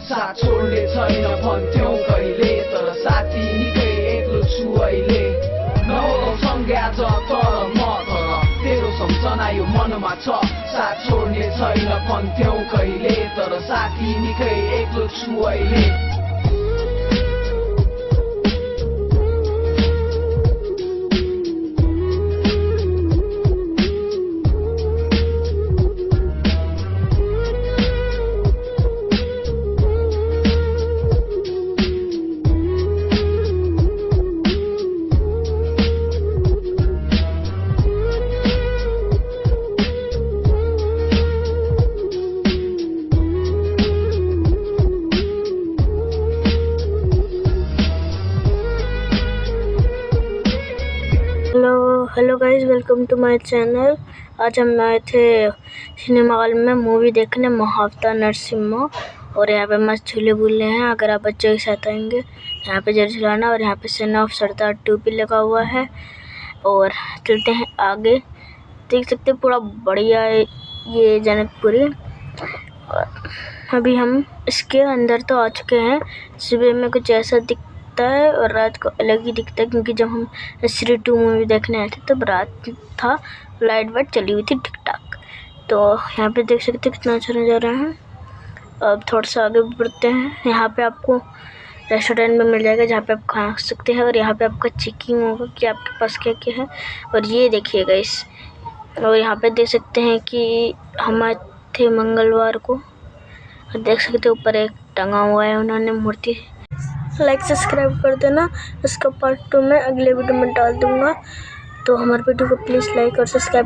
साथ छोड्ने छैन भन्थ्यौ कहिले, तर साथी निकै एक्लो छु अहिले। नहोलाउ सँगै आज तर म तर तेरो सम्झना यो मनमा छ। साथ छोड्ने छैन भन्थ्यौ कहिले, तर साथी निकै एक्लो छु अहिले। Hello guys, welcome to my channel. आज हम आए थे सिनेमा हॉल में मूवी देखने, महावतार नरसिम्हा। और यहाँ पे मस्त झूले बूले हैं। अगर आप बच्चों के साथ आएंगे यहाँ पे जरूर झुलाना। और यहाँ पे सन ऑफ सरदार 2 भी लगा हुआ है। और चलते हैं आगे। देख सकते हैं पूरा बढ़िया है ये जनकपुरी। अभी हम इसके अंदर तो आ चुके हैं। सुबह में कुछ ऐसा दिखता है और रात को अलग ही दिखता है, क्योंकि जब हम श्री 2 मूवी देखने आए थे तब रात था, लाइट वाइट चली हुई थी ठीक ठाक। तो यहाँ पे देख सकते हैं कितना अच्छा नज़ारा है। अब थोड़ा सा आगे बढ़ते हैं। यहाँ पे आपको रेस्टोरेंट में मिल जाएगा जहाँ पे आप खा सकते हैं। और यहाँ पे आपका चेकिंग होगा कि आपके पास क्या क्या है। और ये देखिएगा इस, और यहाँ पे देख सकते हैं कि हम आए थे मंगलवार को। देख सकते हैं ऊपर एक टंगा हुआ है उन्होंने मूर्ति। लाइक सब्सक्राइब कर देना। इसका पार्ट 2 मैं अगले वीडियो में डाल दूंगा। तो हमारे वीडियो को प्लीज़ लाइक और सब्सक्राइब